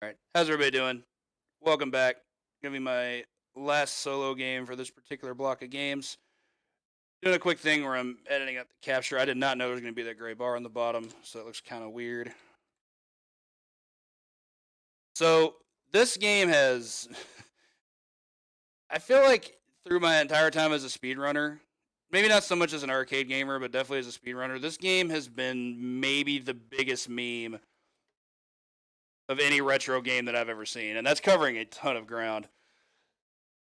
Alright, how's everybody doing? Welcome back. Gonna be my last solo game for this particular block of games. Doing a quick thing where I'm editing up the capture. I did not know there was gonna be that gray bar on the bottom, so it looks kind of weird. So this game has I feel like through my entire time as a speedrunner, maybe not so much as an arcade gamer, but definitely as a speedrunner, this game has been maybe the biggest meme of any retro game that I've ever seen, and that's covering a ton of ground.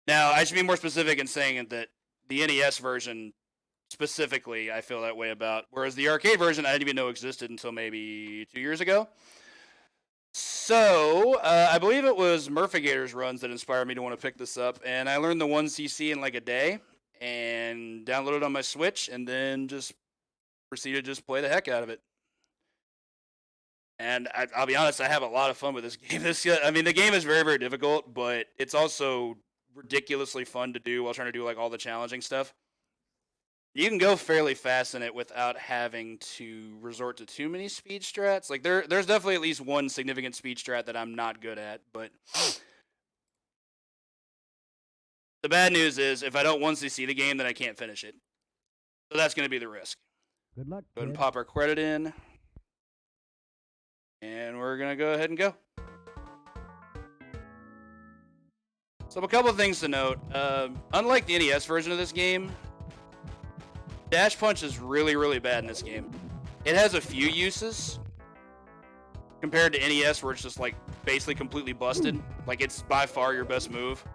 Now, I should be more specific in saying that the NES version specifically, I feel that way about, whereas the arcade version I didn't even know existed until maybe 2 years ago. So, I believe it was Murphigator's runs that inspired me to want to pick this up, and I learned the 1cc in like a day, and downloaded it on my Switch, and then just proceeded to just play the heck out of it. And I'll be honest, I have a lot of fun with this game. The game is very, very difficult, but it's also ridiculously fun to do while trying to do like all the challenging stuff. You can go fairly fast in it without having to resort to too many speed strats. Like there's definitely at least one significant speed strat that I'm not good at, but the bad news is if I don't once see the game, then I can't finish it. So that's going to be the risk. Good luck. Go ahead and pop our credit in. And we're going to go ahead and go. So a couple of things to note. Unlike the NES version of this game, dash punch is really, really bad in this game. It has a few uses compared to NES where it's just like basically completely busted. Like it's by far your best move.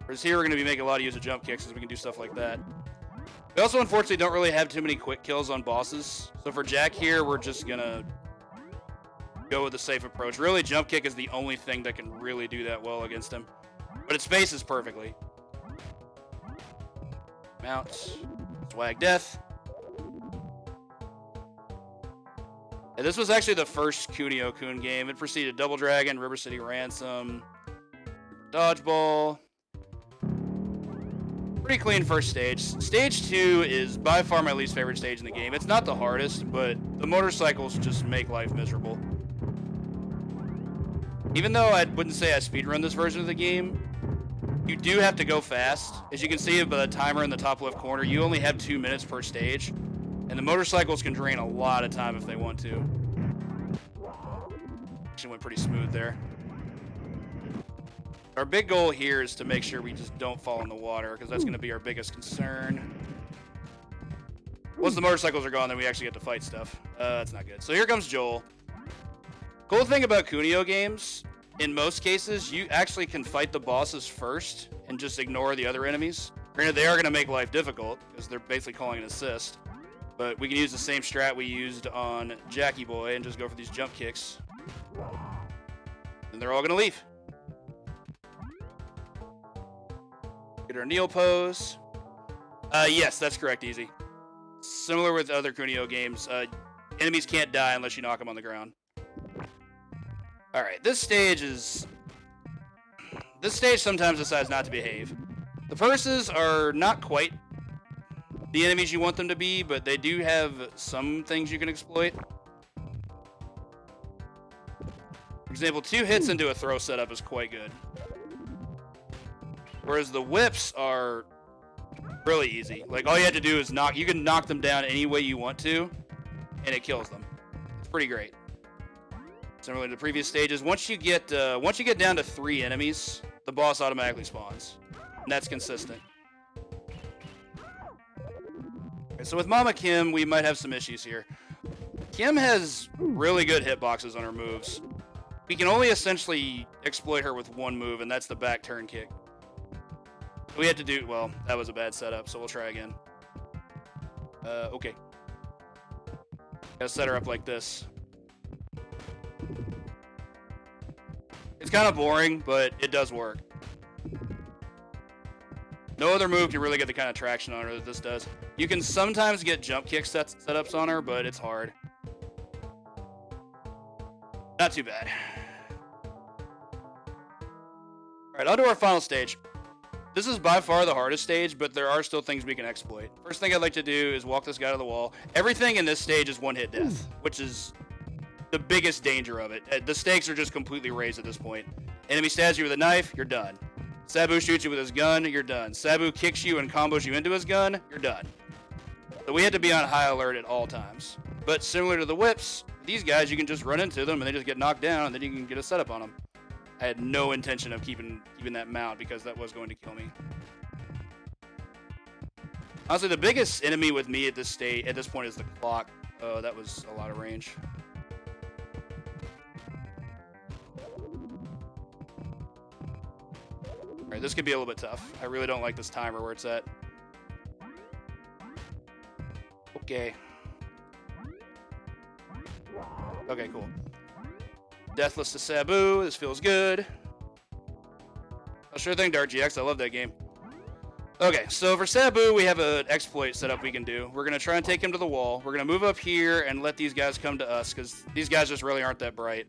Whereas here we're going to be making a lot of use of jump kicks, so we can do stuff like that. We also, unfortunately, don't really have too many quick kills on bosses. So for Jack here, we're just going to go with the safe approach. Really, jump kick is the only thing that can really do that well against him. But it spaces perfectly. Mount. Swag death. And this was actually the first Kunio-kun game. It preceded Double Dragon, River City Ransom, Dodgeball. Pretty clean first stage. Stage 2 is by far my least favorite stage in the game. It's not the hardest, but the motorcycles just make life miserable. Even though I wouldn't say I speedrun this version of the game, you do have to go fast. As you can see by the timer in the top left corner, you only have 2 minutes per stage, and the motorcycles can drain a lot of time if they want to. Actually went pretty smooth there. Our big goal here is to make sure we just don't fall in the water, because that's going to be our biggest concern. Once the motorcycles are gone, then we actually get to fight stuff. That's not good. So here comes Joel. Cool thing about Kunio games, in most cases, you actually can fight the bosses first and just ignore the other enemies. Granted, they are going to make life difficult, because they're basically calling an assist. But we can use the same strat we used on Jackie Boy and just go for these jump kicks. And they're all going to leave. Get our kneel pose. Yes, that's correct, Easy. Similar with other Kunio games, enemies can't die unless you knock them on the ground. Alright, this stage sometimes decides not to behave. The purses are not quite the enemies you want them to be, but they do have some things you can exploit. For example, 2 hits into a throw setup is quite good. Whereas the whips are really easy. Like, all you have to do is you can knock them down any way you want to, and it kills them. It's pretty great. Similar to the previous stages, once you get down to 3 enemies, the boss automatically spawns. And that's consistent. Okay, so with Mama Kim, we might have some issues here. Kim has really good hitboxes on her moves. We can only essentially exploit her with one move, and that's the back turn kick. We had to do, well, that was a bad setup, so we'll try again. Okay. Gotta set her up like this. It's kind of boring, but it does work. No other move can really get the kind of traction on her that this does. You can sometimes get jump kick setups on her, but it's hard. Not too bad. Alright, on to our final stage. This is by far the hardest stage, but there are still things we can exploit. First thing I'd like to do is walk this guy to the wall. Everything in this stage is one-hit death, which is the biggest danger of it. The stakes are just completely raised at this point. Enemy stabs you with a knife, you're done. Sabu shoots you with his gun, you're done. Sabu kicks you and combos you into his gun, you're done. So we had to be on high alert at all times. But similar to the whips, these guys, you can just run into them and they just get knocked down and then you can get a setup on them. I had no intention of keeping that mount because that was going to kill me. Honestly, the biggest enemy with me at this point is the clock. Oh, that was a lot of range. Alright, this could be a little bit tough. I really don't like this timer where it's at. Okay. Okay, cool. Deathless to Sabu. This feels good. Oh, sure thing, Dark GX. I love that game. Okay, so for Sabu, we have an exploit setup we can do. We're going to try and take him to the wall. We're going to move up here and let these guys come to us, because these guys just really aren't that bright.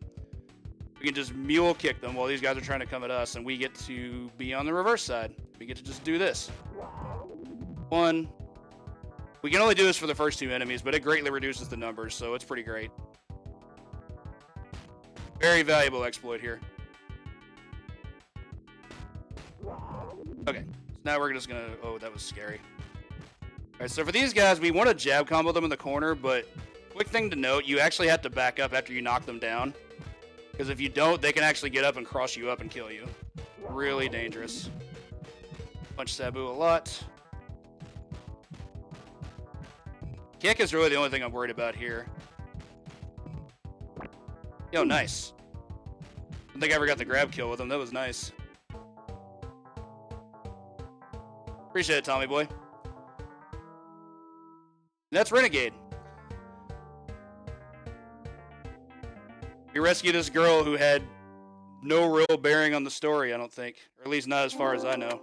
We can just mule kick them while these guys are trying to come at us, and we get to be on the reverse side. We get to just do this. 1. We can only do this for the first 2 enemies, but it greatly reduces the numbers, so it's pretty great. Very valuable exploit here. Okay, so now we're just gonna... Oh, that was scary. Alright, so for these guys, we want to jab combo them in the corner, but quick thing to note, you actually have to back up after you knock them down. Because if you don't, they can actually get up and cross you up and kill you. Really dangerous. Punch Sabu a lot. Kick is really the only thing I'm worried about here. Yo, nice. I don't think I ever got the grab kill with him. That was nice. Appreciate it, Tommy boy. And that's Renegade. We rescued this girl who had no real bearing on the story, I don't think. Or at least not as far as I know.